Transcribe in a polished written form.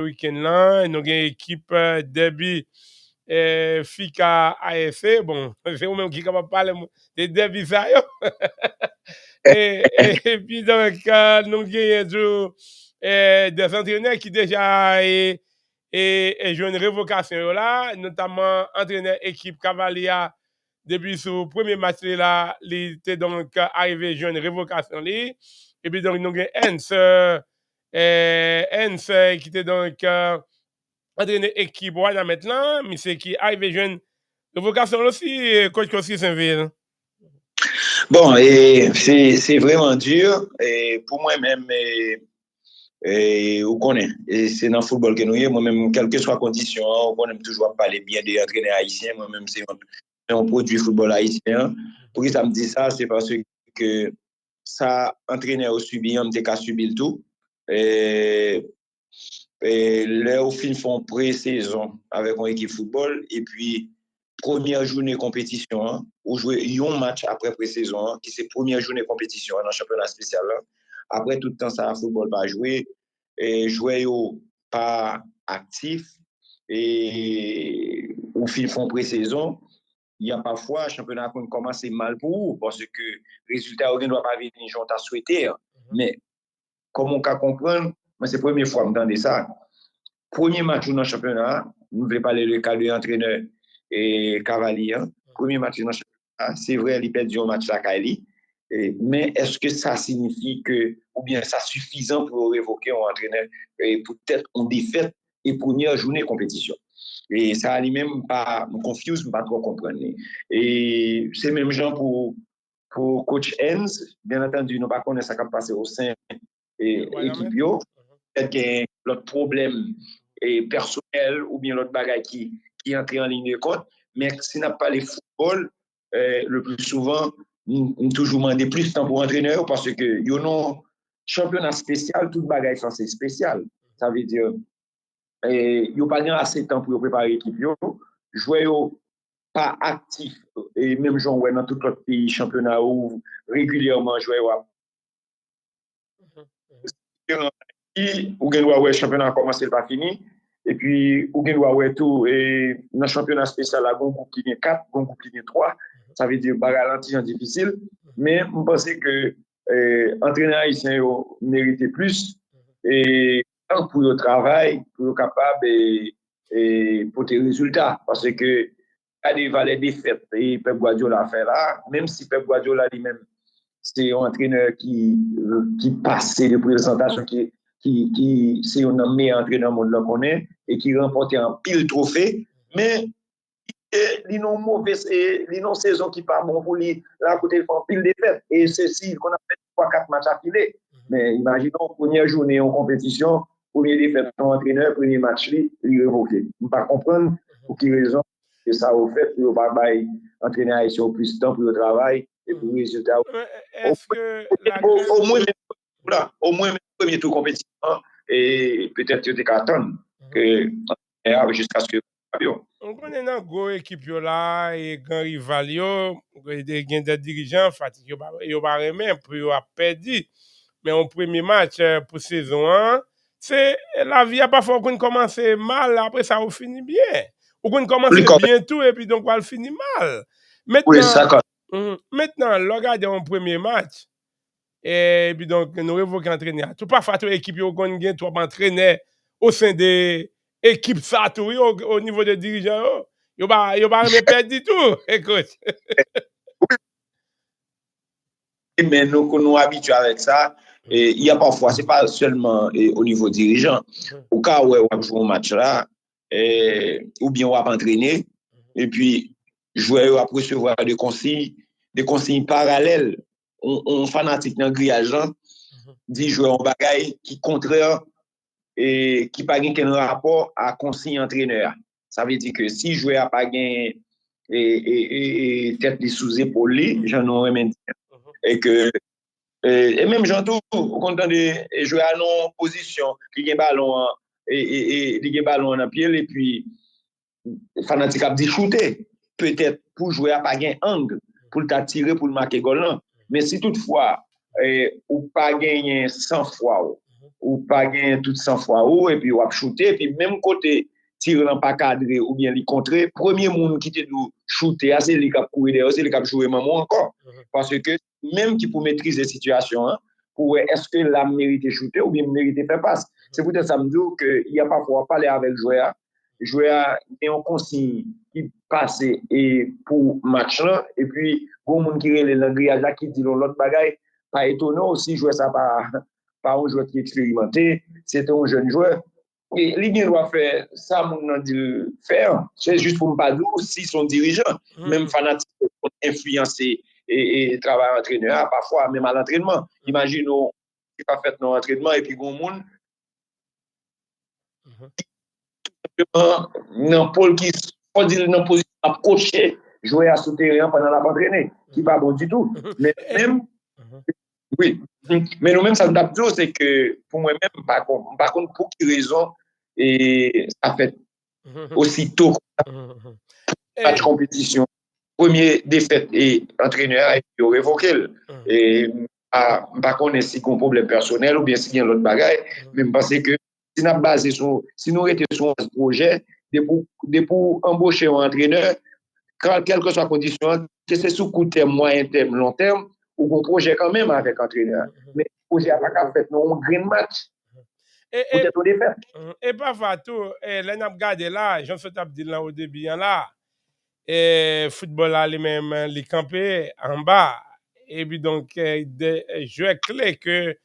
week-end là, nous avons une équipe derby Fika ASC. Bon, c'est vous-même qui est capable de parler de derby ça. Et puis donc, nous avons des entraîneurs qui déjà jouent une révocation là, notamment entraîneur équipe Cavalier depuis son premier match là, il était donc arrivé à jouer une révocation là. Et puis donc nous avons Hens qui était donc entraîneur équipe voilà maintenant, mais c'est qui arrive à jouer une révocation aussi, coach Kossi Saint-Ville. Bon, et c'est vraiment dur. Et pour moi-même, vous connaissez, et c'est dans le football que nous y moi-même, quelle que soit la condition, on aime toujours parler bien des entraîneurs haïtiens. Moi-même, c'est un produit football haïtien. Pour que ça me dit ça, c'est parce que ça, entraîneur au subi, on n'a qu'à subir le tout. Et là, au fin, font pré-saison avec une équipe football. Et puis, première journée compétition, hein, ou jouer un match après pré-saison, hein, qui c'est première journée compétition dans le championnat spécial. Hein. Après tout le temps, ça, football pas jouer. Et jouer pas actif. Et au fin, font pré-saison. Il y a parfois, le championnat commence mal pour vous, parce que le résultat ne doit pas venir, j'en t'ai souhaité. Hein. Mais, comme on peut comprendre, c'est la première fois que je ça. Premier match dans le championnat, nous ne voulons pas le cas de l'entraîneur et Cavalier. Premier match dans le championnat, c'est vrai, il perd un match à Kali. Mais est-ce que ça signifie que, ou bien ça suffisant pour révoquer un entraîneur et peut-être en défaite et première journée de compétition? Et ça lui-même pas me confuse, pas trop comprendre. Et c'est même genre pour coach Hens, bien entendu, nous ne pas connaître ça qui passe au sein de l'équipe. Peut-être qu'il y a l'autre problème personnel ou bien l'autre bagaille qui entre en ligne de compte. Mais si n'a pas les football, le plus souvent, nous toujours demander plus de temps pour entraîneur parce que y a un championnat spécial, toute bagaille c'est spécial. Ça veut dire il n'y a pas assez de temps pour préparer l'équipe. Jouer pas actif et même genre dans tout autre pays championnat où régulièrement jouer ou gen le championnat a commencé pas fini et puis ou gen tout et dans le championnat spécial là gon groupe qui vient 4 gon groupe qui vient 3 ça veut dire pas ralenti en difficile mais je pense que entraîneur haïtien méritait plus et pour le travail pour être capable et pour tes résultats parce que à des valeurs défaites et Pep Guardiola a fait là même si Pep Guardiola lui-même c'est un entraîneur qui passe les présentations qui c'est un meilleur entraîneur monde là qu'on est et qui remporte un pile trophée mais il a une mauvaise saison qui pas bon pour lui là côté il fait un pile défaite et ceci qu'on a fait 3-4 matchs affilés mais imaginons première journée en compétition premier défaite son entraîneur premier match il révoqué on pas comprendre pour quelle raison que ça au fait pour pas bailler entraîneur haïtien au plus de temps pour le travail et pour le résultat est-ce que au moins premier tour compétition et peut-être que tu attendre que jusqu'à ce que on connaît une grosse équipe là et grand rival yo des dirigeants fatigués yo pas remet pour yo a perdu mais en premier match pour saison 1 c'est la vie a parfois qu'on commence mal après ça on finit bien ou qu'on commence bien tout et puis donc on finit mal maintenant regardez en premier match et puis donc nous révoquons entraîneur tout pas fait équipe yo qu'on gagne trois entraîneurs au sein des équipes ça tout au niveau des dirigeants yo pas me perdre du tout écoute mais nous habitués avec ça et il y a parfois c'est pas seulement au niveau dirigeant au cas où on joue un match là ou bien on va entraîner et puis joueur va recevoir des consignes parallèles on fanatique dans grillage dit jouer en bagaille qui contraire et qui pas gain rapport à consigne entraîneur ça veut dire que si joueur a pas gain et tête sous épaule j'en aurais même et que et même j'entends au content de jouer à non position qui gagne ballon et il gagne ballon en pied et puis fanatique a dit shooter peut-être pour jouer à pas gain angle pour t'attirer pour marquer goal mais si toutefois ou pas gagner 100 fois ou pas gagner tout 100 fois haut, et puis ou a shooter, puis même côté tirant pas cadré ou bien les contrer, premier monde qui te doit shooter, c'est les cap courir derrière, c'est les cap jouer maman encore. Parce que même qui pour maîtriser la situation, hein, pour est-ce que la mérite shooter ou bien mérite faire passe. C'est peut-être ça me dit qu'il y a parfois parler avec joueur, joueur et on consigne qui passe et pour match là, et puis bon monde qui relève le grillage là qui dit l'autre bagaille, pas étonnant aussi jouer ça par un joueur qui est expérimenté, c'est un jeune joueur. Et l'Union doit faire ça, mon dit faire. C'est juste pour me pas dire si son dirigeant, même fanatique, influencer et travailler entraîneur, parfois même à l'entraînement. Imaginons, qui pas fait nos entraînements et puis bon monde, non, Paul qui on dit dans position à coacher, jouer à souterrain pendant la entraîner, qui pas bon du tout. Mais même, oui, mais nous-mêmes, ça nous a dit, c'est que pour moi-même, par contre, pour quelle raison, et ça fait aussitôt match compétition, premier défaite et entraîneur et puis révoqué. Et par contre, si on a un problème personnel ou bien si il y a l'autre bagaille, même parce que si nous basé sur, si nous étions sur un projet, de pour embaucher un entraîneur, quelle que soit la condition, que c'est sous court terme, moyen terme, long terme, ou un projet quand même avec l'entraîneur. Mais le projet n'a pas fait non, un green match. Peut-être au défaite. Et parfois, tout, là, nous avons regardé là, Jean-François dit là au début, là, et football là, lui-même, les campé en bas. Et puis donc, des joueurs clés que